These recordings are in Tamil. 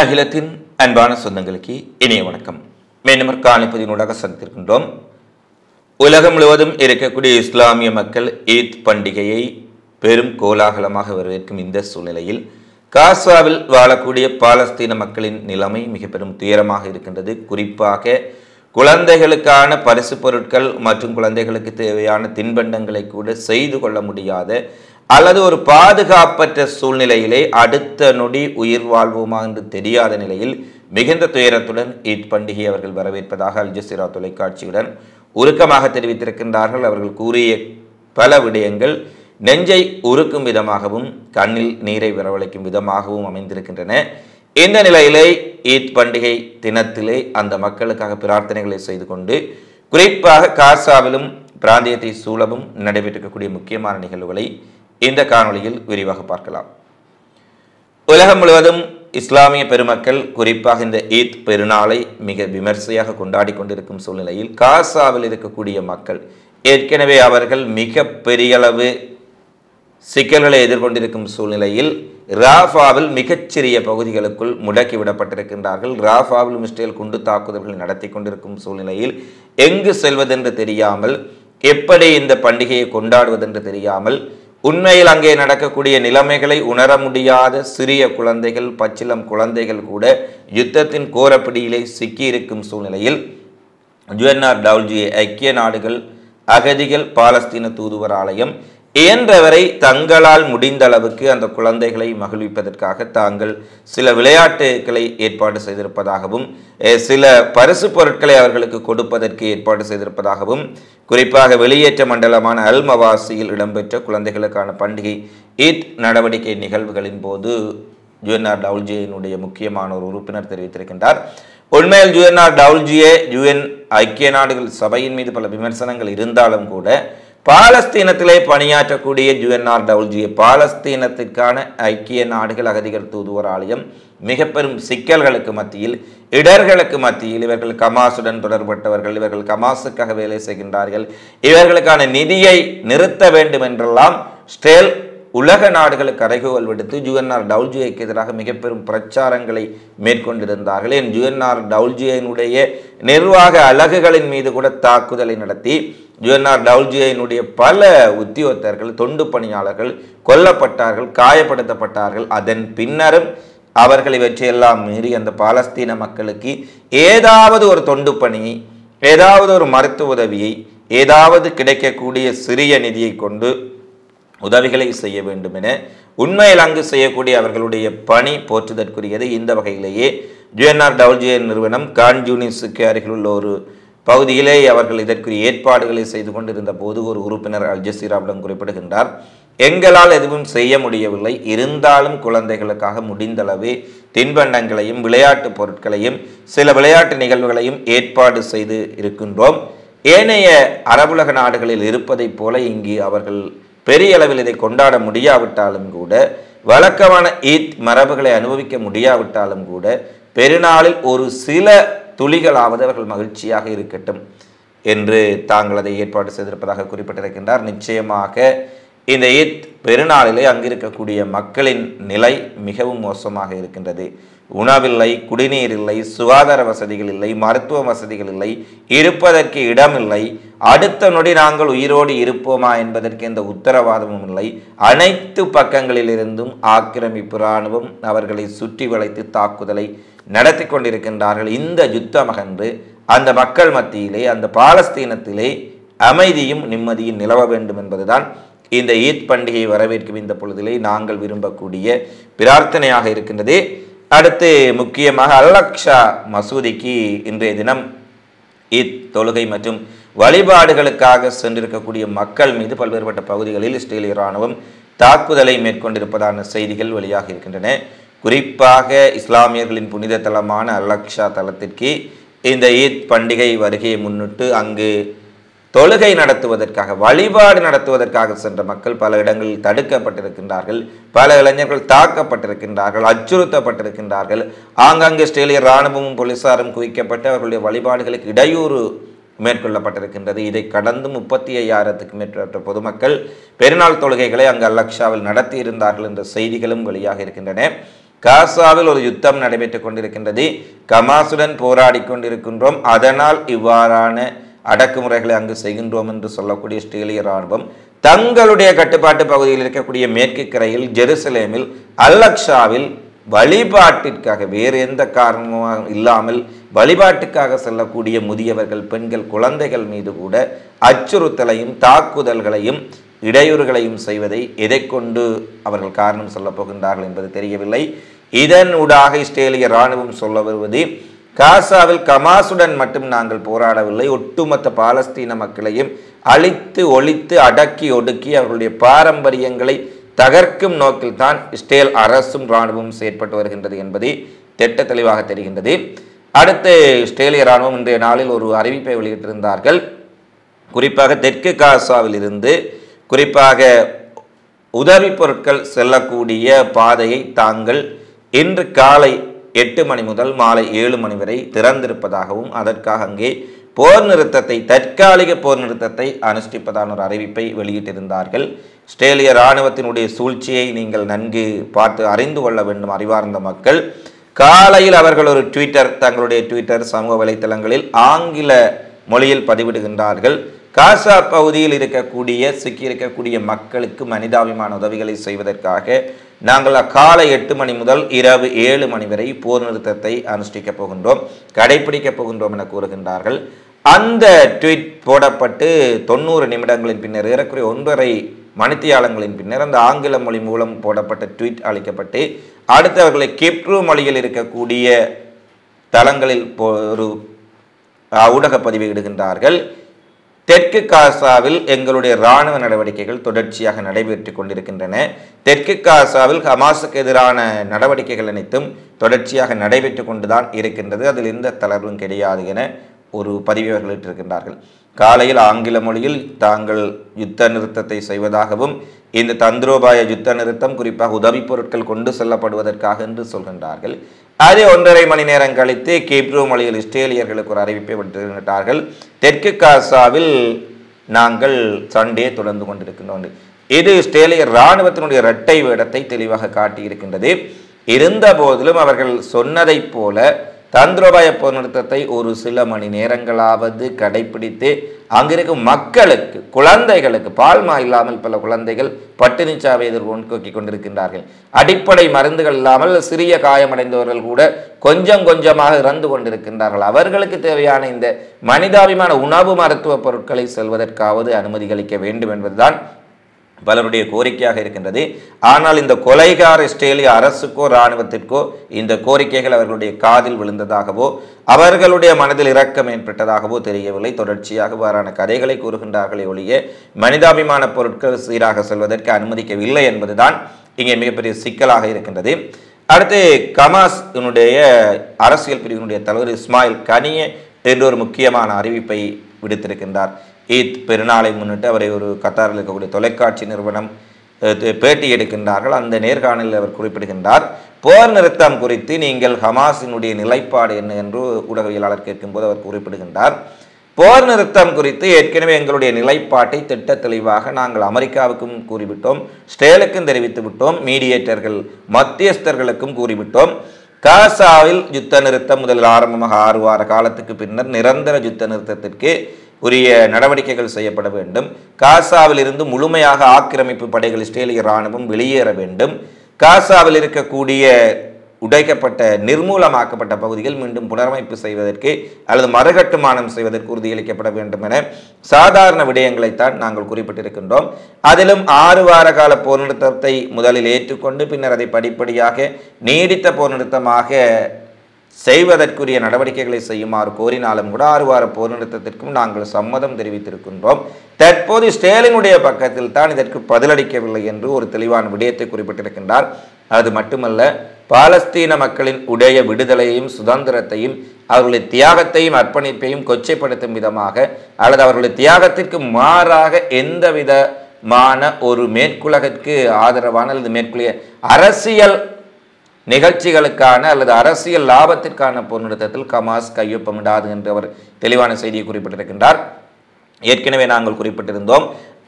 அகிலத்தின் அன்பான சொந்தங்களுக்கு இனிய வணக்கம். மீண்டும் காணிப்பதினூடாக சந்தித்திருக்கின்றோம். உலகம் முழுவதும் இருக்கக்கூடிய இஸ்லாமிய மக்கள் ஈத் பண்டிகையை பெரும் கோலாகலமாக வரவேற்கும் இந்த சூழ்நிலையில் காசாவில் வாழக்கூடிய பாலஸ்தீன மக்களின் நிலைமை மிக பெரும் துயரமாக இருக்கின்றது. குறிப்பாக குழந்தைகளுக்கான பரிசு பொருட்கள் மற்றும் குழந்தைகளுக்கு தேவையான தின்பண்டங்களை கூட செய்து கொள்ள முடியாத அல்லது ஒரு பாதுகாப்பற்ற சூழ்நிலையிலே அடுத்த நொடி உயிர் வாழ்வோமா என்று தெரியாத நிலையில் மிகுந்த துயரத்துடன் ஈத் பண்டிகை அவர்கள் வரவேற்பதாக அல் ஜஸீரா தொலைக்காட்சியுடன் உருக்கமாக தெரிவித்திருக்கின்றார்கள். அவர்கள் கூறிய பல விடயங்கள் நெஞ்சை உருக்கும் விதமாகவும் கண்ணில் நீரை வரவழைக்கும் விதமாகவும் அமைந்திருக்கின்றன. இந்த நிலையிலே ஈத் பண்டிகை தினத்திலே அந்த மக்களுக்காக பிரார்த்தனைகளை செய்து கொண்டு குறிப்பாக காசாவிலும் பிராந்தியத்தை சூழவும் நடைபெற்றிருக்கக்கூடிய முக்கியமான நிகழ்வுகளை இந்த காணொளியில் விரிவாக பார்க்கலாம். உலகம் முழுவதும் இஸ்லாமிய பெருமக்கள் குறிப்பாக இந்த ஈத் பெருநாளை மிக விமர்சையாக கொண்டாடி கொண்டிருக்கும் சூழ்நிலையில் காசாவில் இருக்கக்கூடிய மக்கள் ஏற்கனவே அவர்கள் மிக பெரியளவு சிக்கல்களை எதிர்கொண்டிருக்கும் சூழ்நிலையில் ராஃபாவில் மிகச்சிறிய பகுதிகளுக்குள் முடக்கிவிடப்பட்டிருக்கின்றார்கள். ராஃபாவில் இஸ்ரேல் குண்டு தாக்குதல்களை நடத்தி கொண்டிருக்கும் சூழ்நிலையில் எங்கு செல்வதென்று தெரியாமல், எப்படி இந்த பண்டிகையை கொண்டாடுவதென்று தெரியாமல், உண்மையில் அங்கே நடக்கக்கூடிய நிலைமைகளை உணர முடியாத சிறிய குழந்தைகள், பச்சிலம் குழந்தைகள் கூட யுத்தத்தின் கோரப்பிடியிலே சிக்கியிருக்கும் சூழ்நிலையில் UNRWA ஐக்கிய நாடுகள் அகதிகள் பாலஸ்தீன தூதுவர் ஆலயம் இயன்றவரை தங்களால் முடிந்த அளவுக்கு அந்த குழந்தைகளை மகிழ்விப்பதற்காக தாங்கள் சில விளையாட்டுகளை ஏற்பாடு செய்திருப்பதாகவும் சில பரிசு பொருட்களை அவர்களுக்கு கொடுப்பதற்கு ஏற்பாடு செய்திருப்பதாகவும் குறிப்பாக வெளியேற்ற மண்டலமான அல் மவாசியில் இடம்பெற்ற குழந்தைகளுக்கான பண்டிகை ஈத் நடவடிக்கை நிகழ்வுகளின் போது UNRWA முக்கியமான ஒரு உறுப்பினர் தெரிவித்திருக்கின்றார். உண்மையில் UNRWA UN ஐக்கிய நாடுகள் சபையின் மீது பல விமர்சனங்கள் இருந்தாலும் கூட பாலஸ்தீனத்திலே பணியாற்றக்கூடிய UNRWA பாலஸ்தீனத்திற்கான ஐக்கிய நாடுகள் அகதிகள் தூதுவர் ஆலயம் மிக பெரும் சிக்கல்களுக்கு மத்தியில், இடர்களுக்கு மத்தியில், இவர்கள் கமாசுடன் தொடர்பட்டவர்கள், இவர்கள் கமாசுக்காக வேலை செய்கின்றார்கள், இவர்களுக்கான நிதியை நிறுத்த வேண்டும் என்றெல்லாம் ஸ்டேல் உலக நாடுகளுக்கு அறைகோல் விடுத்து UNRWAக்கு எதிராக மிக பெரும் பிரச்சாரங்களை மேற்கொண்டிருந்தார்கள். என் UNRWAனுடைய நிர்வாக அலகுகளின் மீது கூட தாக்குதலை நடத்தி UNRWAனுடைய பல உத்தியோகத்தர்கள், தொண்டு பணியாளர்கள் கொல்லப்பட்டார்கள், காயப்படுத்தப்பட்டார்கள். அதன் பின்னரும் அவர்கள் இவற்றையெல்லாம் மீறி அந்த பாலஸ்தீன மக்களுக்கு ஏதாவது ஒரு தொண்டு பணியை, ஏதாவது ஒரு மருத்துவ உதவியை, ஏதாவது கிடைக்கக்கூடிய சிறிய நிதியை கொண்டு உதவிகளை செய்ய வேண்டும் என உண்மையில் அங்கு செய்யக்கூடிய அவர்களுடைய பணி போற்றுதற்குரியது. இந்த வகையிலேயே UNRWA நிறுவனம் கான் யூனிஸுக்கு அருகில் உள்ள ஒரு பகுதியிலே அவர்கள் இதற்குரிய ஏற்பாடுகளை செய்து கொண்டிருந்த போது ஒரு உறுப்பினர் அல் ஜஸீராவிடம் குறிப்பிடுகின்றார், எங்களால் எதுவும் செய்ய முடியவில்லை, இருந்தாலும் குழந்தைகளுக்காக முடிந்தளவு தின்பண்டங்களையும் விளையாட்டு பொருட்களையும் சில விளையாட்டு நிகழ்வுகளையும் ஏற்பாடு செய்து இருக்கின்றோம். ஏனைய அரபுலக நாடுகளில் இருப்பதைப் போல இங்கு அவர்கள் பெரிய அளவில் இதை கொண்டாட முடியாவிட்டாலும் கூட, வழக்கமான ஈத் மரபுகளை அனுபவிக்க முடியாவிட்டாலும் கூட, பெருநாளில் ஒரு சில துளிகளாவது அவர்கள் மகிழ்ச்சியாக இருக்கட்டும் என்று தாங்கள் அதை ஏற்பாடு செய்திருப்பதாக குறிப்பிட்டிருக்கின்றார். நிச்சயமாக இந்த ஈத் பெருநாளிலே அங்கிருக்கக்கூடிய மக்களின் நிலை மிகவும் மோசமாக இருக்கின்றது. உணவில்லை, குடிநீர் இல்லை, சுகாதார வசதிகள் இல்லை, மருத்துவ வசதிகள் இல்லை, இருப்பதற்கு இடமில்லை, அடுத்த நொடி நாங்கள் உயிரோடு இருப்போமா என்பதற்கு எந்த உத்தரவாதமும் இல்லை. அனைத்து பக்கங்களிலிருந்தும் ஆக்கிரமிப்பு இராணுவம் அவர்களை சுற்றி வளைத்து தாக்குதலை நடத்தி கொண்டிருக்கின்றார்கள். இந்த யுத்தமகன்று அந்த மக்கள் மத்தியிலே, அந்த பாலஸ்தீனத்திலே அமைதியும் நிம்மதியும் நிலவ வேண்டும் என்பதுதான் இந்த ஈத் பண்டிகையை வரவேற்கும் இந்த பொழுதிலே நாங்கள் விரும்பக்கூடிய பிரார்த்தனையாக இருக்கின்றது. அடுத்து முக்கியமாக அல்-அக்ஸா மசூதிக்கு இன்றைய தினம் ஈத் தொழுகை மற்றும் வழிபாடுகளுக்காக சென்றிருக்கக்கூடிய மக்கள் மீது பல்வேறுபட்ட பகுதிகளில் இஸ்ரேலிய இராணுவம் தாக்குதலை மேற்கொண்டிருப்பதான செய்திகள் வெளியாக இருக்கின்றன. குறிப்பாக இஸ்லாமியர்களின் புனித தலமான அல்-அக்ஸா தலத்திற்கு இந்த ஈத் பண்டிகை வருகையை முன்னிட்டு அங்கு தொழுகை நடத்துவதற்காக, வழிபாடு நடத்துவதற்காக சென்ற மக்கள் பல இடங்களில் தடுக்கப்பட்டிருக்கின்றார்கள், பல இளைஞர்கள் தாக்கப்பட்டிருக்கின்றார்கள், அச்சுறுத்தப்பட்டிருக்கின்றார்கள். ஆங்காங்கே இஸ்ரேலிய இராணுவமும் போலீசாரும் குவிக்கப்பட்டு அவர்களுடைய வழிபாடுகளுக்கு இடையூறு மேற்கொள்ளப்பட்டிருக்கின்றது. இதை கடந்து 35,000க்கும் மேற்பட்ட பொதுமக்கள் பெருநாள் தொழுகைகளை அங்கு அல்-அக்ஸாவில் நடத்தி இருந்தார்கள் என்ற செய்திகளும் வெளியாக இருக்கின்றன. காசாவில் ஒரு யுத்தம் நடைபெற்றுக் கொண்டிருக்கின்றது, ஹமாஸுடன் போராடி கொண்டிருக்கின்றோம், அதனால் இவ்வாறான அடக்குமுறைகளை அங்கு செய்கின்றோம் என்று சொல்லக்கூடிய இஸ்ரேலிய இராணுவம் தங்களுடைய கட்டுப்பாட்டு பகுதியில் இருக்கக்கூடிய மேற்கு கரையில் ஜெருசலேமில் அல்-அக்ஸாவில் வழிபாட்டிற்காக வேறு எந்த காரணமும் இல்லாமல் வழிபாட்டுக்காக செல்லக்கூடிய முதியவர்கள், பெண்கள், குழந்தைகள் மீது கூட அச்சுறுத்தலையும் தாக்குதல்களையும் இடையூறுகளையும் செய்வதை எதை கொண்டு அவர்கள் காரணம் சொல்ல போகின்றார்கள் என்பது தெரியவில்லை. இதனூடாக இஸ்ரேலிய இராணுவம் சொல்ல வருவது, காசாவில் ஹமாஸுடன் மட்டும் நாங்கள் போராடவில்லை, ஒட்டுமொத்த பாலஸ்தீன மக்களையும் அழித்து ஒழித்து அடக்கி ஒடுக்கி அவர்களுடைய பாரம்பரியங்களை தகர்க்கும் நோக்கில் தான் இஸ்ரேல் அரசும் இராணுவமும் செயற்பட்டு வருகின்றது என்பது திட்ட தெளிவாக தெரிகின்றது. அடுத்து இஸ்ரேலிய இராணுவம் இன்றைய நாளில் ஒரு அறிவிப்பை வெளியிட்டிருந்தார்கள். குறிப்பாக தெற்கு காசாவில் இருந்து குறிப்பாக உதவி பொருட்கள் செல்லக்கூடிய பாதையை தாங்கள் இன்று காலை 8 மணி முதல் மாலை 7 மணி வரை திறந்திருப்பதாகவும் அதற்காக அங்கே போர் நிறுத்தத்தை, தற்காலிக போர் நிறுத்தத்தை அனுஷ்டிப்பதான ஒரு அறிவிப்பை வெளியிட்டிருந்தார்கள். இஸ்ரேலிய இராணுவத்தினுடைய சூழ்ச்சியை நீங்கள் நன்கு பார்த்து அறிந்து கொள்ள வேண்டும் அறிவார்ந்த மக்கள். காலையில் அவர்கள் ஒரு தங்களுடைய ட்விட்டர் சமூக வலைத்தளங்களில் ஆங்கில மொழியில் பதிவிடுகின்றார்கள். காசா பகுதியில் சிக்கியிருக்கக்கூடிய மக்களுக்கு மனிதாபிமான உதவிகளை செய்வதற்காக நாங்கள் காலை 8 மணி முதல் இரவு 7 மணி வரை போர் நிறுத்தத்தை அனுஷ்டிக்கப் போகின்றோம், கடைபிடிக்கப் போகின்றோம் என கூறுகின்றார்கள். அந்த ட்வீட் போடப்பட்டு 90 நிமிடங்களின் பின்னர், ஏறக்குறைய 1.5 மணித்தியாலங்களின் பின்னர் அந்த ஆங்கில மொழி மூலம் போடப்பட்ட ட்வீட் அளிக்கப்பட்டு அடுத்தவர்களை கிப்ரு மொழியில் இருக்கக்கூடிய தளங்களில் ஒரு ஊடக பதிவை இடுகின்றார்கள். தெற்கு காசாவில் எங்களுடைய இராணுவ நடவடிக்கைகள் தொடர்ச்சியாக நடைபெற்று கொண்டிருக்கின்றன. தெற்கு காசாவில் ஹமாஸுக்கு எதிரான நடவடிக்கைகள் அனைத்தும் தொடர்ச்சியாக நடைபெற்று கொண்டுதான் இருக்கின்றது, அதில் எந்த தளர்வும் கிடையாது என ஒரு பதிவை வெளியிட்டிருக்கின்றார்கள். காலையில் ஆங்கில மொழியில் தாங்கள் யுத்த நிறுத்தத்தை செய்வதாகவும் இந்த தந்திரோபாய யுத்த நிறுத்தம் குறிப்பாக உதவி பொருட்கள் கொண்டு செல்லப்படுவதற்காக என்று சொல்கின்றார்கள். அதே 1.5 மணி நேரம் கழித்து கிப்ரு மொழியில் இஸ்ரேலியர்களுக்கு ஒரு அறிவிப்பை விட்டிருக்கிறார்கள். தெற்கு காசாவில் நாங்கள் சண்டையை தொடர்ந்து கொண்டிருக்கின்றோம். இது இஸ்ரேலிய இராணுவத்தினுடைய இரட்டை வேடத்தை தெளிவாக காட்டியிருக்கின்றது. இருந்த போதிலும் அவர்கள் சொன்னதைப் போல தந்திரோபாய போர் நிறுத்தத்தை ஒரு சில மணி நேரங்களாவது கடைபிடித்து அங்கிருக்கும் மக்களுக்கு, குழந்தைகளுக்கு, பால்மா இல்லாமல் பல குழந்தைகள் பட்டினிச்சாவை எதிர்நோக்கி கொண்டிருக்கின்றார்கள். அடிப்படை மருந்துகள் இல்லாமல் சிறிய காயமடைந்தவர்கள் கூட கொஞ்சம் கொஞ்சமாக இறந்து கொண்டிருக்கின்றார்கள். அவர்களுக்கு தேவையான இந்த மனிதாபிமான உணவு மருத்துவ பொருட்களை செல்வதற்காவது அனுமதி அளிக்க வேண்டும் என்பதுதான் பலருடைய கோரிக்கையாக இருக்கின்றது. ஆனால் இந்த கொலைகார இஸ்ரேலிய அரசுக்கோ இராணுவத்திற்கோ இந்த கோரிக்கைகள் அவர்களுடைய காதில் விழுந்ததாகவோ அவர்களுடைய மனதில் இரக்கம் ஏற்பட்டதாகவோ தெரியவில்லை. தொடர்ச்சியாக வாரான கதைகளை கூறுகின்றார்களே ஒழிய மனிதாபிமான பொருட்கள் சீராக செல்வதற்கு அனுமதிக்கவில்லை என்பதுதான் இங்கே மிகப்பெரிய சிக்கலாக இருக்கின்றது. அடுத்து ஹமாஸினுடைய அரசியல் பிரிவினுடைய தலைவர் இஸ்மாயில் கனியே என்ற ஒரு முக்கியமான அறிவிப்பை விடுத்திருக்கின்றார். ஈத் பெருநாளை முன்னிட்டு அவரை ஒரு கத்தாரில் இருக்கக்கூடிய தொலைக்காட்சி நிறுவனம் பேட்டி எடுக்கின்றார்கள். அந்த நேர்காணலில் அவர் குறிப்பிடுகின்றார், போர் நிறுத்தம் குறித்து நீங்கள் ஹமாஸினுடைய நிலைப்பாடு என்ன என்று ஊடகவியலாளர் கேட்கும்போது அவர் குறிப்பிடுகின்றார், போர் நிறுத்தம் குறித்து ஏற்கனவே எங்களுடைய நிலைப்பாட்டை திட்ட தெளிவாக நாங்கள் அமெரிக்காவுக்கும் கூறிவிட்டோம், இஸ்ரேலுக்கும் தெரிவித்து விட்டோம், மீடியேட்டர்கள் மத்தியஸ்தர்களுக்கும் கூறிவிட்டோம். காசாவில் யுத்த நிறுத்தம் முதலில் ஆரம்பமாக 6 வார காலத்துக்கு பின்னர் நிரந்தர யுத்த நிறுத்தத்திற்கு உரிய நடவடிக்கைகள் செய்யப்பட வேண்டும். காசாவில் இருந்து முழுமையாக ஆக்கிரமிப்பு படைகள் இஸ்ரேலிய இராணுவம் வெளியேற வேண்டும். காசாவில் இருக்கக்கூடிய உடைக்கப்பட்ட நிர்மூலமாக்கப்பட்ட பகுதிகள் மீண்டும் புனரமைப்பு செய்வதற்கு அல்லது மறுகட்டுமானம் செய்வதற்கு உறுதியளிக்கப்பட வேண்டும் என சாதாரண விடயங்களைத்தான் நாங்கள் குறிப்பிட்டிருக்கின்றோம். அதிலும் 6 வார கால போர் நிறுத்தத்தை முதலில் ஏற்றுக்கொண்டு பின்னர் அதை படிப்படியாக நீடித்த போர் நிறுத்தமாக செய்வதற்குரிய நடவடிக்கைகளை செய்யுமாறு கோரினாலும் கூட 6 வார போர் நிறுத்தத்திற்கும் நாங்கள் சம்மதம் தெரிவித்திருக்கின்றோம். தற்போது ஸ்டேலினுடைய பக்கத்தில் தான் இதற்கு பதிலளிக்கவில்லை என்று ஒரு தெளிவான விடயத்தை குறிப்பிட்டிருக்கின்றார். அது மட்டுமல்ல, பாலஸ்தீன மக்களின் உடைய விடுதலையையும் சுதந்திரத்தையும் அவர்களுடைய தியாகத்தையும் அர்ப்பணிப்பையும் கொச்சைப்படுத்தும் விதமாக அல்லது அவர்களுடைய தியாகத்திற்கு மாறாக எந்த விதமான ஒரு மேற்குலகிற்கு ஆதரவான அல்லது மேற்குலகிய அரசியல் நிகழ்ச்சிகளுக்கான அல்லது அரசியல் லாபத்திற்கான போர் நிறுத்தத்தில் ஹமாஸ் கையொப்பமிடாது என்று அவர் தெளிவான செய்தியை குறிப்பிட்டிருக்கின்றார். ஏற்கனவே நாங்கள் குறிப்பிட்டிருந்தோம்,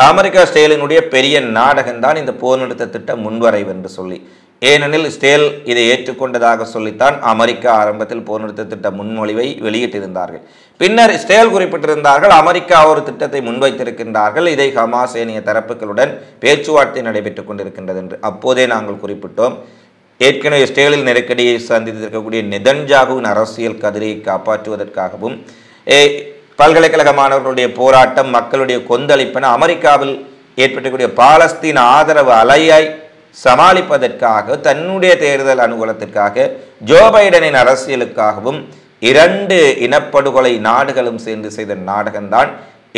அமெரிக்கா இஸ்ரேலினுடைய பெரிய நாடகம்தான் இந்த போர் நிறுத்த திட்டம் முன்வரைவு என்று சொல்லி. ஏனெனில் இஸ்ரேல் இதை ஏற்றுக்கொண்டதாக சொல்லித்தான் அமெரிக்கா ஆரம்பத்தில் போர் நிறுத்த திட்ட முன்மொழிவை வெளியிட்டிருந்தார்கள். பின்னர் இஸ்ரேல் குறிப்பிட்டிருந்தார்கள், அமெரிக்கா ஒரு திட்டத்தை முன்வைத்திருக்கின்றார்கள், இதை ஹமாஸ் ஏனைய தரப்புகளுடன் பேச்சுவார்த்தை நடைபெற்றுக் கொண்டிருக்கின்றது என்று அப்போதே நாங்கள் குறிப்பிட்டோம். ஏற்கனவே இஸ்ரேலில் நெருக்கடியை சந்தித்திருக்கக்கூடிய நெதன்யாகுவின் அரசியல் கதிரையை காப்பாற்றுவதற்காகவும் பல்கலைக்கழக மாணவர்களுடைய போராட்டம், மக்களுடைய கொந்தளிப்பென அமெரிக்காவில் ஏற்பட்டக்கூடிய பாலஸ்தீன ஆதரவு அலையை சமாளிப்பதற்காக, தன்னுடைய தேர்தல் அனுகூலத்திற்காக, ஜோ பைடனின் அரசியலுக்காகவும் 2 இனப்படுகொலை நாடுகளும் சேர்ந்து செய்த நாடகம்தான்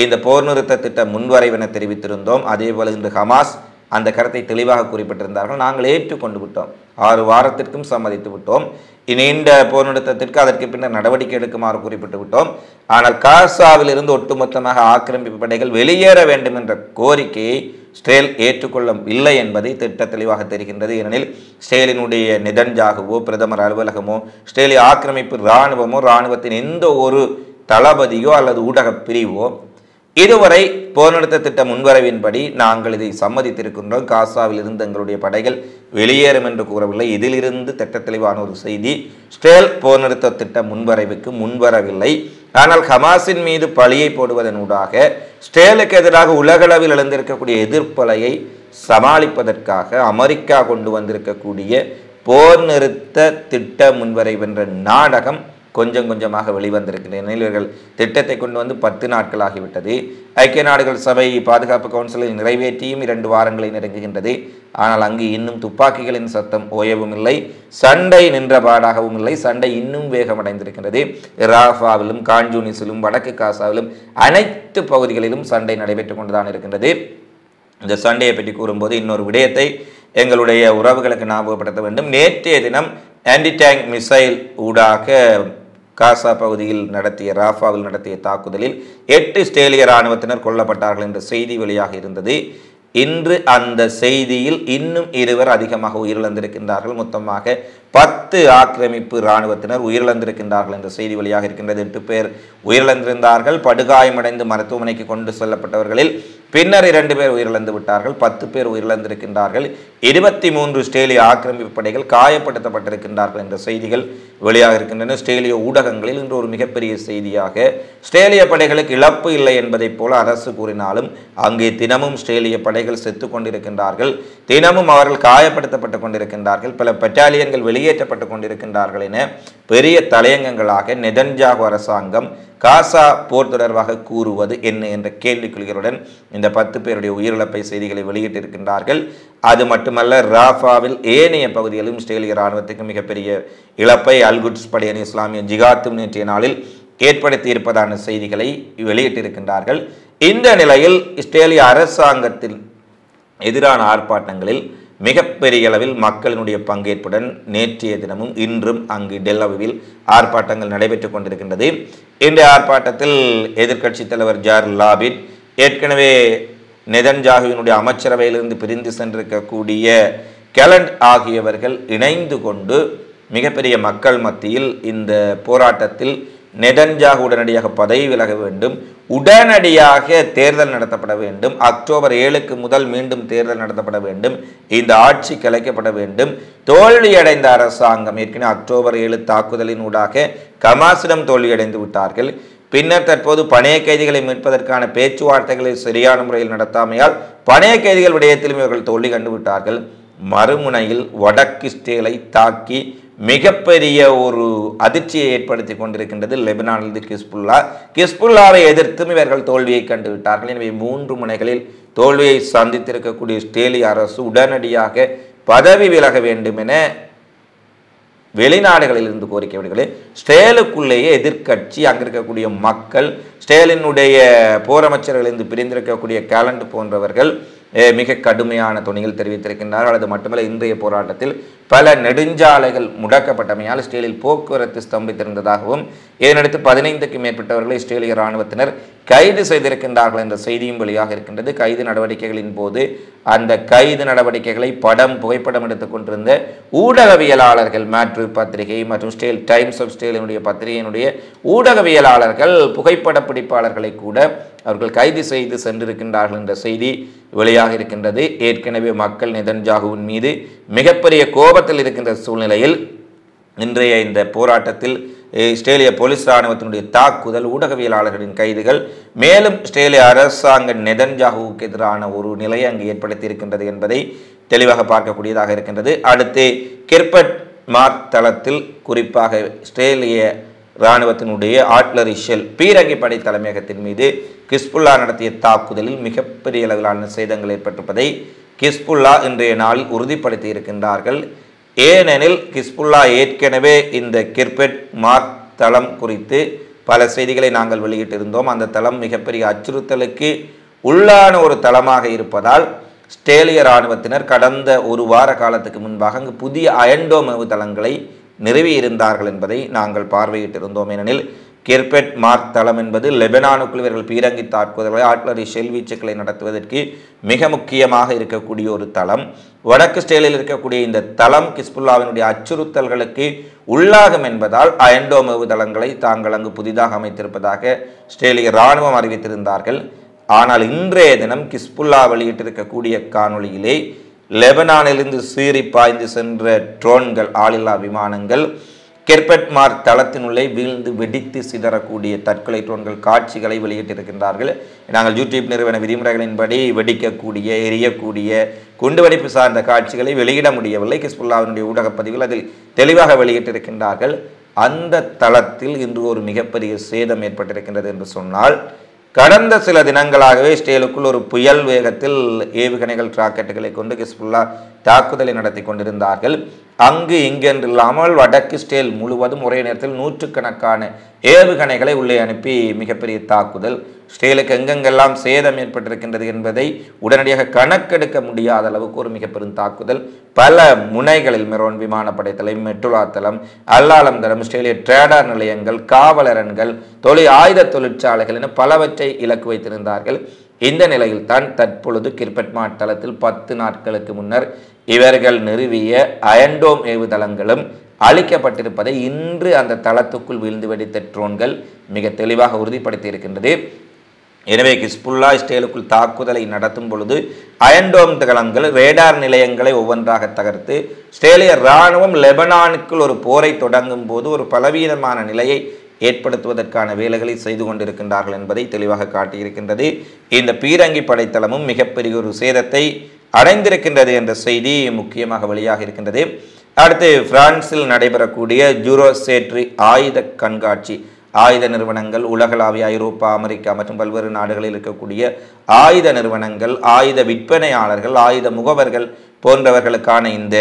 இந்த போர் நிறுத்த திட்ட முன்வரைவென தெரிவித்திருந்தோம். அதேபோல இன்று ஹமாஸ் அந்த கருத்தை தெளிவாக குறிப்பிட்டிருந்தார்கள். நாங்கள் ஏற்றுக்கொண்டு விட்டோம், 6 வாரத்திற்கும் சம்மதித்து விட்டோம். நீண்ட போர் நிறுத்தத்திற்கு அதற்கு பின்னர் நடவடிக்கை எடுக்குமாறு குறிப்பிட்டு விட்டோம். ஆனால் காசாவில் இருந்து ஒட்டுமொத்தமாக ஆக்கிரமிப்பு படைகள் வெளியேற வேண்டும் என்ற கோரிக்கையை இஸ்ரேல் ஏற்றுக்கொள்ளவில்லை என்பதை திட்ட தெளிவாக தெரிகின்றது. ஏனெனில் இஸ்ரேலினுடைய நெதன்யாகுவோ, பிரதமர் அலுவலகமோ, இஸ்ரேலிய ஆக்கிரமிப்பு இராணுவமோ, இராணுவத்தின் எந்த ஒரு தளபதியோ அல்லது ஊடக பிரிவோ இதுவரை போர் நிறுத்த திட்ட முன்வரவின்படி நாங்கள் இதை சம்மதித்திருக்கின்றோம், காசாவில் இருந்து எங்களுடைய படைகள் வெளியேறும் என்று கூறவில்லை. இதிலிருந்து திட்ட தெளிவான ஒரு செய்தி, இஸ்ரேல் போர் நிறுத்த திட்ட முன்வரைவுக்கு முன்வரவில்லை. ஆனால் ஹமாஸின் மீது பழியை போடுவதனூடாக இஸ்ரேலுக்கு எதிராக உலகளவில் எழுந்திருக்கக்கூடிய எதிர்ப்பலையை சமாளிப்பதற்காக அமெரிக்கா கொண்டு வந்திருக்கக்கூடிய போர் நிறுத்த திட்ட முன்வரைவென்ற நாடகம் கொஞ்சம் கொஞ்சமாக வெளிவந்திருக்கின்றன. இவர்கள் திட்டத்தை கொண்டு வந்து 10 நாட்கள் ஆகிவிட்டது. ஐக்கிய நாடுகள் சபை பாதுகாப்பு கவுன்சிலில் நிறைவேற்றியும் 2 வாரங்களை நெருங்குகின்றது. ஆனால் அங்கு இன்னும் துப்பாக்கிகளின் சத்தம் ஓயவும் இல்லை, சண்டை நின்ற பாடாகவும் இல்லை. சண்டை இன்னும் வேகமடைந்திருக்கின்றது. ராஃபாவிலும், கான்யூனிஸிலும், வடக்கு காசாவிலும் அனைத்து பகுதிகளிலும் சண்டை நடைபெற்றுக் கொண்டுதான் இருக்கின்றது. இந்த சண்டையை பற்றி கூறும்போது இன்னொரு விடயத்தை எங்களுடைய உறவுகளுக்கு ஞாபகப்படுத்த வேண்டும். நேற்றைய தினம் ஆன்டி டேங்க் மிசைல் ஊடாக காசா பகுதியில் ராஃபாவில் நடத்திய தாக்குதலில் 8 இஸ்ரேலிய இராணுவத்தினர் கொல்லப்பட்டார்கள் என்ற செய்தி வெளியாக இருந்தது. இன்று அந்த செய்தியில் இன்னும் 2 அதிகமாக உயிரிழந்திருக்கின்றார்கள். மொத்தமாக 10 ஆக்கிரமிப்பு இராணுவத்தினர் உயிரிழந்திருக்கின்றார்கள் என்ற செய்தி வெளியாக இருக்கின்றது. 8 பேர் உயிரிழந்திருந்தார்கள். படுகாயமடைந்து மருத்துவமனைக்கு கொண்டு செல்லப்பட்டவர்களில் பின்னர் 2 பேர் உயிரிழந்து விட்டார்கள். 10 பேர் உயிரிழந்திருக்கின்றார்கள். 23 இஸ்ரேலிய ஆக்கிரமிப்பு படைகள் காயப்படுத்தப்பட்டிருக்கின்றார்கள் என்ற செய்திகள் வெளியாக இருக்கின்றன. இஸ்ரேலிய ஊடகங்களில் இன்று ஒரு மிகப்பெரிய செய்தியாக, இஸ்ரேலிய படைகளுக்கு இழப்பு இல்லை என்பதைப் போல அரசு கூறினாலும் அங்கே தினமும் இஸ்ரேலிய படைகள் செத்து கொண்டிருக்கின்றார்கள், தினமும் அவர்கள் காயப்படுத்தப்பட்டு கொண்டிருக்கின்றார்கள், பல பட்டாலியன்கள் வெளியேற்றப்பட்டு கொண்டிருக்கின்றார்கள் என பெரிய தலையங்கங்களாக நெதன்யாகு அரசாங்கம் காசா போர் தொடர்பாக கூறுவது என்ன என்ற கேள்விக்குறிகளுடன் இந்த 10 பேருடைய உயிரிழப்பை செய்திகளை வெளியிட்டிருக்கின்றார்கள். அது மட்டுமல்ல, ராஃபாவில் ஏனைய பகுதிகளிலும் இஸ்ரேலிய இராணுவத்துக்கு மிகப்பெரிய இழப்பை அல்குட்ஸ் படையணி இஸ்லாமிய ஜிகாத்தும் நேற்றைய நாளில் ஏற்படுத்தி இருப்பதான செய்திகளை வெளியிட்டிருக்கின்றார்கள். இந்த நிலையில் இஸ்ரேலிய அரசாங்கத்தின் எதிரான ஆர்ப்பாட்டங்களில் மிகப்பெரிய அளவில் மக்களினுடைய பங்கேற்புடன் நேற்றைய தினமும் இன்றும் அங்கு டெல்-அவிவில் ஆர்ப்பாட்டங்கள் நடைபெற்றுக் கொண்டிருக்கின்றது. இன்றைய ஆர்ப்பாட்டத்தில் எதிர்க்கட்சித் தலைவர் ஜார் லாபிட், ஏற்கனவே நெதன்யாகுவினுடைய அமைச்சரவையிலிருந்து பிரிந்து சென்றிருக்கக்கூடிய கேலண்ட் ஆகியவர்கள் இணைந்து கொண்டு மிகப்பெரிய மக்கள் மத்தியில் இந்த போராட்டத்தில் நெதன்யாகு உடனடியாக பதவி விலக வேண்டும், உடனடியாக தேர்தல் நடத்தப்பட வேண்டும், அக்டோபர் 7க்கு முதல் மீண்டும் தேர்தல் நடத்தப்பட வேண்டும், இந்த ஆட்சி கலைக்கப்பட வேண்டும், தோல்வியடைந்த அரசாங்கம், ஏற்கனவே அக்டோபர் 7 தாக்குதலின் ஊடாக ஹமாஸிடம் தோல்வியடைந்து விட்டார்கள். பின்னர் தற்போது பணைய கைதிகளை மீட்பதற்கான பேச்சுவார்த்தைகளை சரியான முறையில் நடத்தாமையால் பணைய கைதிகள் விடயத்திலும் இவர்கள் தோல்வி கண்டுவிட்டார்கள். மறுமுனையில் வடக்கு இஸ்ரேலை தாக்கி மிகப்பெரிய ஒரு அதிர்ச்சியை ஏற்படுத்தி கொண்டிருக்கின்றது லெபனானிலிருந்து கிஸ்புல்லாவை எதிர்த்தும் இவர்கள் தோல்வியை கண்டுவிட்டார்கள். எனவே 3 முனைகளில் தோல்வியை சந்தித்திருக்கக்கூடிய இஸ்ரேலிய அரசு உடனடியாக பதவி விலக வேண்டும் என வெளிநாடுகளில் இருந்து கோரிக்கை விடுகிறது. இஸ்ரேலுக்குள்ளேயே எதிர்க்கட்சி, அங்கு இருக்கக்கூடிய மக்கள், இஸ்ரேலினுடைய போர் அமைச்சர்களிலிருந்து பிரிந்திருக்கக்கூடிய கேலண்ட் போன்றவர்கள் மிக கடுமையான துணியில் தெரிவித்திருக்கின்றார்கள். அது மட்டுமல்ல, இன்றைய போராட்டத்தில் பல நெடுஞ்சாலைகள் முடக்கப்பட்டமையால் இஸ்ரேலில் போக்குவரத்து ஸ்தம்பித்திருந்ததாகவும் இதனடுத்து 15க்கும் மேற்பட்டவர்களை இஸ்ரேலிய இராணுவத்தினர் கைது செய்திருக்கின்றார்கள் என்ற செய்தியும் வெளியாக இருக்கின்றது. கைது நடவடிக்கைகளின் போது அந்த கைது நடவடிக்கைகளை புகைப்படம் எடுத்துக் கொண்டிருந்த ஊடகவியலாளர்கள் மேட்ரு பத்திரிகை மற்றும் ஸ்டேல் டைம்ஸ் ஆஃப் ஸ்டேலினுடைய பத்திரிகையினுடைய ஊடகவியலாளர்கள் புகைப்பட பிடிப்பாளர்களை கூட அவர்கள் கைது செய்து சென்றிருக்கின்றார்கள் என்ற செய்தி வெளியாக இருக்கின்றது. ஏற்கனவே மக்கள் நெதன்யாகுவின் மீது மிகப்பெரிய கோபத்தில் இருக்கின்ற சூழ்நிலையில் இன்றைய இந்த போராட்டத்தில் இஸ்ரேலிய போலீஸ் இராணுவத்தினுடைய தாக்குதல், ஊடகவியலாளர்களின் கைதுகள், மேலும் இஸ்ரேலிய அரசாங்க நெதன்யாகுவுக்கு எதிரான ஒரு நிலையை அங்கு ஏற்படுத்தி இருக்கின்றது என்பதை தெளிவாக பார்க்கக்கூடியதாக இருக்கின்றது. அடுத்து கிர்பட் மார்க் தளத்தில் குறிப்பாக இஸ்ரேலிய இராணுவத்தினுடைய ஆர்ட்லரி ஷெல் பீரங்கி படை தலைமையகத்தின் மீது கிஸ்புல்லா நடத்திய தாக்குதலில் மிகப்பெரிய அளவிலான சேதங்கள் ஏற்பட்டிருப்பதை கிஸ்புல்லா இன்றைய நாளில் உறுதிப்படுத்தி இருக்கின்றார்கள். ஏனெனில் கிஸ்புல்லா ஏற்கனவே இந்த கிர்பட் மார்க் தளம் குறித்து பல செய்திகளை நாங்கள் வெளியிட்டிருந்தோம். அந்த தளம் மிகப்பெரிய அச்சுறுத்தலுக்கு உள்ளான ஒரு தளமாக இருப்பதால் இஸ்ரேலிய இராணுவத்தினர் கடந்த ஒரு வார காலத்துக்கு முன்பாக அங்கு புதிய அயன்டோம் தளங்களை நிறுவியிருந்தார்கள் என்பதை நாங்கள் பார்வையிட்டிருந்தோம். ஏனெனில் கிர்பட் மார்க் தளம் என்பது லெபனானுக்குள் இவர்கள் பீரங்கி தாக்குதல்களை, ஆர்ட்லரி ஷெல் வீச்சுக்களை நடத்துவதற்கு மிக முக்கியமாக இருக்கக்கூடிய ஒரு தளம். வடக்கு இஸ்ரேலில் இருக்கக்கூடிய இந்த தளம் கிஸ்புல்லாவினுடைய அச்சுறுத்தல்களுக்கு உள்ளாகும் என்பதால் அயன்டோம் தளங்களை தாங்கள் அங்கு புதிதாக அமைத்திருப்பதாக இஸ்ரேலிய இராணுவம் அறிவித்திருந்தார்கள். ஆனால் இன்றைய தினம் கிஸ்புல்லா வெளியிட்டிருக்கக்கூடிய காணொளியிலே லெபனானிலிருந்து சீறி பாய்ந்து சென்ற ட்ரோன்கள், ஆளில்லா விமானங்கள் கிர்பட் மார்க் தளத்தினுள்ளே வீழ்ந்து வெடித்து சிதறக்கூடிய தற்கொலை ட்ரோன்கள் காட்சிகளை வெளியிட்டிருக்கின்றார்கள். நாங்கள் யூடியூப் நிறுவன விதிமுறைகளின்படி வெடிக்கக்கூடிய, எரியக்கூடிய, குண்டுவெடிப்பு சார்ந்த காட்சிகளை வெளியிட முடியவில்லை. கிஸ்புல்லாவினுடைய ஊடகப்பதிவில் அதில் தெளிவாக வெளியிட்டிருக்கின்றார்கள். அந்த தளத்தில் இன்று ஒரு மிகப்பெரிய சேதம் ஏற்பட்டிருக்கின்றது என்று சொன்னால், கடந்த சில தினங்களாகவே இஸ்ரேலுக்குள் ஒரு புயல் வேகத்தில் ஏவுகணைகள், ராக்கெட்டுகளை கொண்டு கிஸ்புல்லா தாக்குதலை நடத்தி கொண்டிருந்தார்கள். அங்கு இங்கென்றில்லாமல் வடக்கு இஸ்ரேல் முழுவதும் ஒரே நேரத்தில் நூற்றுக்கணக்கான ஏவுகணைகளை உள்ளே அனுப்பி மிகப்பெரிய தாக்குதல். இஸ்ரேலுக்கு எங்கெங்கெல்லாம் சேதம் ஏற்பட்டிருக்கின்றது என்பதை உடனடியாக கணக்கெடுக்க முடியாத அளவுக்கு ஒரு மிக பெரும் தாக்குதல். பல முனைகளில் மெரோன் விமானப்படை தளம், மெட்டுலா தளம், அல்லாலம் தளம், இஸ்ரேலிய ட்ரேடார் நிலையங்கள், காவலரன்கள், ஆயுத தொழிற்சாலைகள் என பலவற்றை இலக்கு வைத்திருந்தார்கள். இந்த நிலையில் தான் தற்பொழுது கிர்பட் மார்க் தளத்தில் 10 நாட்களுக்கு முன்னர் இவர்கள் நிறுவிய அயன்டோம் ஏவுதளங்களும் அளிக்கப்பட்டிருப்பதை இன்று அந்த தளத்துக்குள் வீழ்ந்து வெடித்த ட்ரோன்கள் மிக தெளிவாக உறுதிப்படுத்தி இருக்கின்றது. எனவே கிஸ்புல்லா இஸ்ரேலுக்குள் தாக்குதலை நடத்தும் பொழுது அயன்டோம் தளங்கள், ரேடார் நிலையங்களை ஒவ்வொன்றாக தகர்த்து இஸ்ரேலிய இராணுவம் லெபனானுக்குள் ஒரு போரை தொடங்கும் போது ஒரு பலவீனமான நிலையை ஏற்படுத்துவதற்கான வேலைகளை செய்து கொண்டிருக்கின்றார்கள் என்பதை தெளிவாக காட்டியிருக்கின்றது. இந்த பீரங்கி படைத்தளமும் மிகப்பெரிய ஒரு சேதத்தை அடைந்திருக்கின்றது என்ற செய்தி முக்கியமாக வெளியாக இருக்கின்றது. அடுத்து பிரான்சில் நடைபெறக்கூடிய ஜூரோசேட்ரி ஆயுத கண்காட்சி, ஆயுத நிறுவனங்கள், உலகளாவிய ஐரோப்பா, அமெரிக்கா மற்றும் பல்வேறு நாடுகளில் இருக்கக்கூடிய ஆயுத நிறுவனங்கள், ஆயுத விற்பனையாளர்கள், ஆயுத முகவர்கள் போன்றவர்களுக்கான இந்த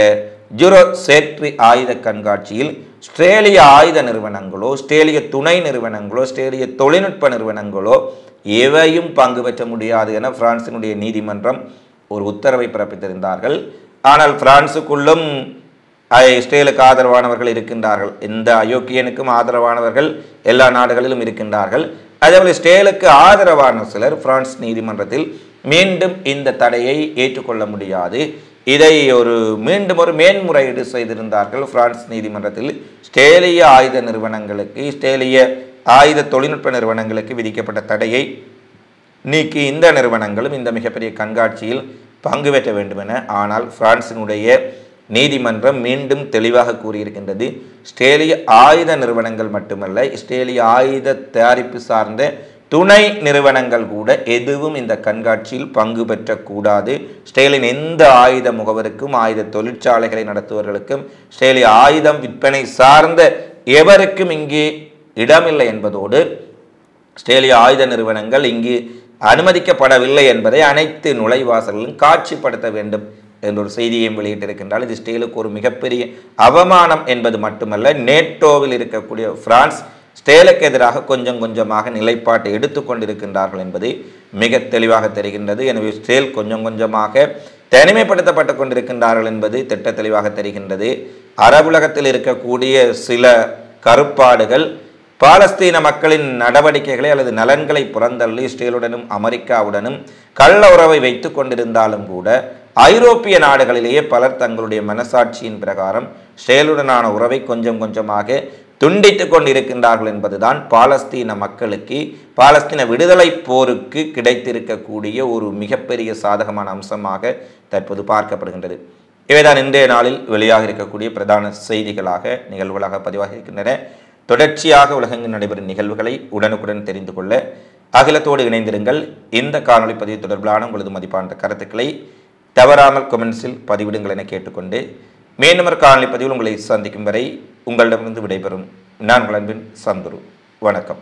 ஜூரோசேட்ரி ஆயுத கண்காட்சியில் இஸ்ரேலிய ஆயுத நிறுவனங்களோ, இஸ்ரேலிய துணை நிறுவனங்களோ, இஸ்ரேலிய தொழில்நுட்ப நிறுவனங்களோ எவையும் பங்கு பெற்ற முடியாது என பிரான்சினுடைய நீதிமன்றம் ஒரு உத்தரவை பிறப்பித்திருந்தார்கள். ஆனால் பிரான்சுக்குள்ளும் இஸ்ரேலுக்கு ஆதரவானவர்கள் இருக்கின்றார்கள். எந்த அயோக்கியனுக்கும் ஆதரவானவர்கள் எல்லா நாடுகளிலும் இருக்கின்றார்கள். அதேபோல் இஸ்ரேலுக்கு ஆதரவான சிலர் பிரான்ஸ் நீதிமன்றத்தில் மீண்டும் இந்த தடையை ஏற்றுக்கொள்ள முடியாது, இதை மீண்டும் ஒரு மேன்முறையீடு செய்திருந்தார்கள். பிரான்ஸ் நீதிமன்றத்தில் இஸ்ரேலிய ஆயுத நிறுவனங்களுக்கு, இஸ்ரேலிய ஆயுத தொழில்நுட்ப நிறுவனங்களுக்கு விதிக்கப்பட்ட தடையை நீக்கி இந்த நிறுவனங்களும் இந்த மிகப்பெரிய கண்காட்சியில் பங்கு பெற்ற வேண்டும் என. ஆனால் பிரான்சினுடைய நீதிமன்றம் மீண்டும் தெளிவாக கூறியிருக்கின்றது, இஸ்ரேலிய ஆயுத நிறுவனங்கள் மட்டுமல்ல, இஸ்ரேலிய ஆயுத தயாரிப்பு சார்ந்த துணை நிறுவனங்கள் கூட எதுவும் இந்த கண்காட்சியில் பங்கு பெற்றக்கூடாது. இஸ்ரேலின் எந்த ஆயுத முகவருக்கும், ஆயுத தொழிற்சாலைகளை நடத்துவர்களுக்கும், இஸ்ரேலிய ஆயுதம் விற்பனை சார்ந்த எவருக்கும் இங்கே இடமில்லை என்பதோடு இஸ்ரேலிய ஆயுத நிறுவனங்கள் இங்கு அனுமதிக்கப்படவில்லை என்பதை அனைத்து நுழைவாசல்களும் காட்சிப்படுத்த வேண்டும் என்ற ஒரு செய்தியையும் வெளியிட்டிருக்கின்றால் இது இஸ்ரேலுக்கு ஒரு மிகப்பெரிய அவமானம் என்பது மட்டுமல்ல, நேட்டோவில் இருக்கக்கூடிய பிரான்ஸ் இஸ்ரேலுக்கு எதிராக கொஞ்சம் கொஞ்சமாக நிலைப்பாட்டை எடுத்துக்கொண்டிருக்கின்றார்கள் என்பது மிக தெளிவாக தெரிகின்றது. எனவே இஸ்ரேல் கொஞ்சம் கொஞ்சமாக தனிமைப்படுத்தப்பட்டு கொண்டிருக்கின்றார்கள் என்பது திட்ட தெளிவாக தெரிகின்றது. அரபுலகத்தில் இருக்கக்கூடிய சில கருப்பாடுகள் பாலஸ்தீன மக்களின் நடவடிக்கைகளை அல்லது நலன்களை புறந்தள்ளி இஸ்ரேலுடனும் அமெரிக்காவுடனும் கள்ள உறவை வைத்து கொண்டிருந்தாலும் கூட ஐரோப்பிய நாடுகளிலேயே பலர் தங்களுடைய மனசாட்சியின் பிரகாரம் இஸ்ரேலுடனான உறவை கொஞ்சம் கொஞ்சமாக துண்டித்து கொண்டிருக்கின்றார்கள் என்பதுதான் பாலஸ்தீன மக்களுக்கு, பாலஸ்தீன விடுதலை போருக்கு கிடைத்திருக்கக்கூடிய ஒரு மிகப்பெரிய சாதகமான அம்சமாக தற்போது பார்க்கப்படுகின்றது. இவைதான் இன்றைய நாளில் வெளியாக இருக்கக்கூடிய பிரதான செய்திகளாக நிகழ்வுகளாக பதிவாக இருக்கின்றன. தொடர்ச்சியாக உலகெங்கும் நடைபெறும் நிகழ்வுகளை உடனுக்குடன் தெரிந்து கொள்ள அகிலத்தோடு இணைந்திருங்கள். இந்த காணொலி பதிவு தொடர்பிலான உங்களது மதிப்பான கருத்துக்களை தவறாமல் கொமெண்ட்ஸில் பதிவிடுங்கள் என கேட்டுக்கொண்டு மீண்டும் ஒரு காணொலி பதிவில் உங்களை சந்திக்கும் வரை உங்களிடமிருந்து விடைபெறும் நான் உங்கள் அன்பின் சந்துரு. வணக்கம்.